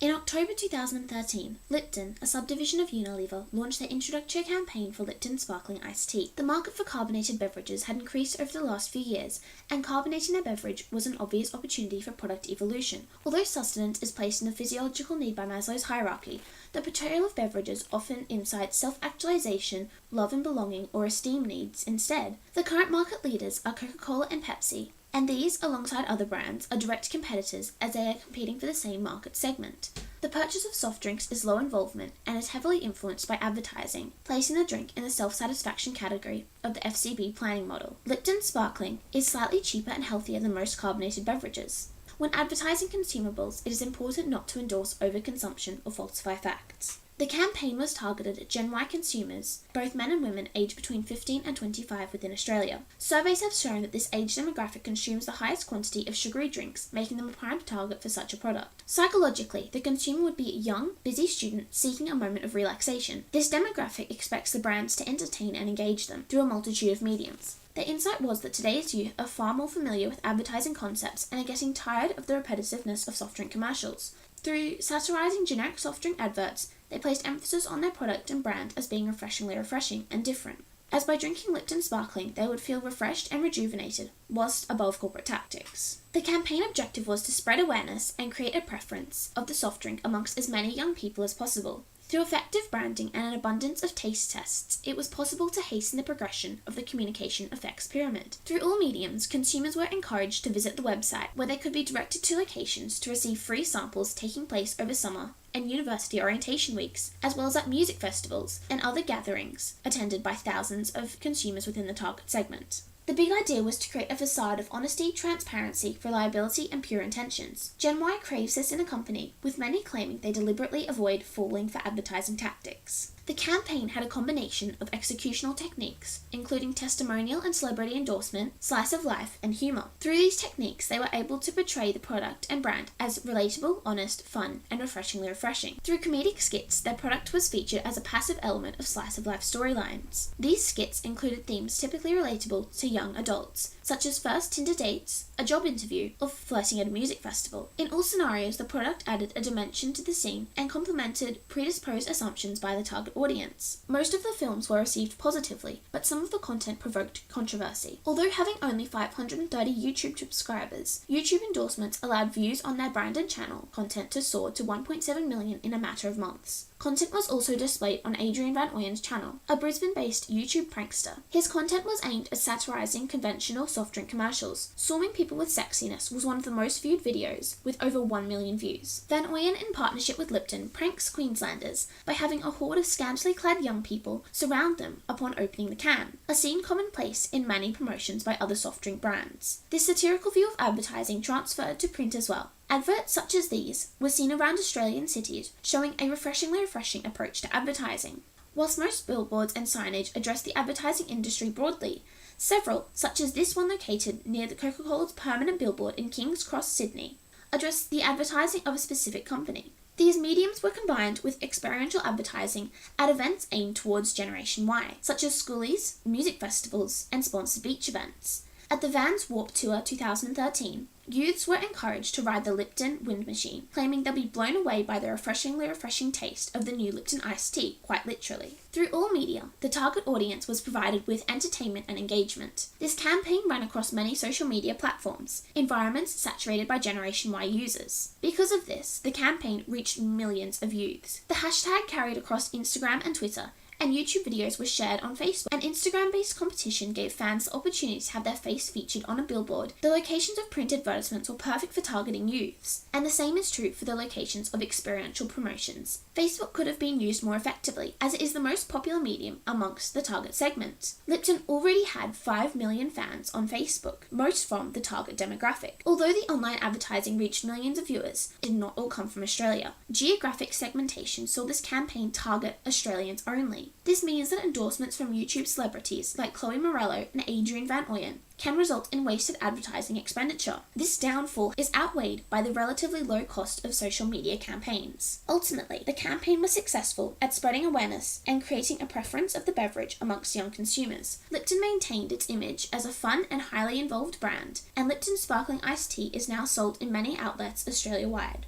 In October 2013, Lipton, a subdivision of Unilever, launched their introductory campaign for Lipton sparkling iced tea. The market for carbonated beverages had increased over the last few years, and carbonating a beverage was an obvious opportunity for product evolution. Although sustenance is placed in the physiological need by Maslow's hierarchy, the portrayal of beverages often incites self-actualization, love and belonging, or esteem needs instead. The current market leaders are Coca-Cola and Pepsi, and these, alongside other brands, are direct competitors as they are competing for the same market segment. The purchase of soft drinks is low involvement and is heavily influenced by advertising, placing the drink in the self-satisfaction category of the FCB planning model. Lipton Sparkling is slightly cheaper and healthier than most carbonated beverages. When advertising consumables, it is important not to endorse overconsumption or falsify facts. The campaign was targeted at Gen Y consumers, both men and women aged between 15 and 25 within Australia. Surveys have shown that this age demographic consumes the highest quantity of sugary drinks, making them a prime target for such a product. Psychologically, the consumer would be a young, busy student seeking a moment of relaxation. This demographic expects the brands to entertain and engage them through a multitude of mediums. The insight was that today's youth are far more familiar with advertising concepts and are getting tired of the repetitiveness of soft drink commercials. Through satirizing generic soft drink adverts, they placed emphasis on their product and brand as being refreshingly refreshing and different, as by drinking Lipton Sparkling they would feel refreshed and rejuvenated, whilst above corporate tactics. The campaign objective was to spread awareness and create a preference of the soft drink amongst as many young people as possible. Through effective branding and an abundance of taste tests, it was possible to hasten the progression of the communication effects pyramid. Through all mediums, consumers were encouraged to visit the website, where they could be directed to locations to receive free samples taking place over summer and university orientation weeks, as well as at music festivals and other gatherings attended by thousands of consumers within the target segment. The big idea was to create a facade of honesty, transparency, reliability, and pure intentions. Gen Y craves this in a company, with many claiming they deliberately avoid falling for advertising tactics. The campaign had a combination of executional techniques, including testimonial and celebrity endorsement, slice of life, and humour. Through these techniques, they were able to portray the product and brand as relatable, honest, fun, and refreshingly refreshing. Through comedic skits, their product was featured as a passive element of slice of life storylines. These skits included themes typically relatable to young adults, such as first Tinder dates, a job interview, or flirting at a music festival. In all scenarios, the product added a dimension to the scene and complemented predisposed assumptions by the target audience. Most of the films were received positively, but some of the content provoked controversy. Although having only 530 YouTube subscribers, YouTube endorsements allowed views on their brand and channel content to soar to 1.7 million in a matter of months. Content was also displayed on Adrian Van Ooyen's channel, a Brisbane-based YouTube prankster. His content was aimed at satirizing conventional soft drink commercials. Swarming people with sexiness was one of the most viewed videos, with over 1 million views. Van Ooyen, in partnership with Lipton, pranks Queenslanders by having a horde of scantily clad young people surround them upon opening the can, a scene commonplace in many promotions by other soft drink brands. This satirical view of advertising transferred to print as well. Adverts such as these were seen around Australian cities, showing a refreshing approach to advertising. Whilst most billboards and signage address the advertising industry broadly, several, such as this one located near the Coca-Cola's permanent billboard in King's Cross, Sydney, address the advertising of a specific company. These mediums were combined with experiential advertising at events aimed towards Generation Y, such as schoolies, music festivals, and sponsored beach events. At the Vans Warped Tour 2013, youths were encouraged to ride the Lipton wind machine, claiming they'll be blown away by the refreshing taste of the new Lipton iced tea, quite literally. Through all media, the target audience was provided with entertainment and engagement. This campaign ran across many social media platforms, environments saturated by Generation Y users. Because of this, the campaign reached millions of youths. The hashtag carried across Instagram and Twitter, and YouTube videos were shared on Facebook. An Instagram-based competition gave fans the opportunity to have their face featured on a billboard. The locations of print advertisements were perfect for targeting youths, and the same is true for the locations of experiential promotions. Facebook could have been used more effectively, as it is the most popular medium amongst the target segment. Lipton already had 5 million fans on Facebook, most from the target demographic. Although the online advertising reached millions of viewers, it did not all come from Australia. Geographic segmentation saw this campaign target Australians only. This means that endorsements from YouTube celebrities like Chloe Morello and Adrian Van Ooyen can result in wasted advertising expenditure. This downfall is outweighed by the relatively low cost of social media campaigns. Ultimately, the campaign was successful at spreading awareness and creating a preference of the beverage amongst young consumers. Lipton maintained its image as a fun and highly involved brand, and Lipton Sparkling Iced Tea is now sold in many outlets Australia-wide.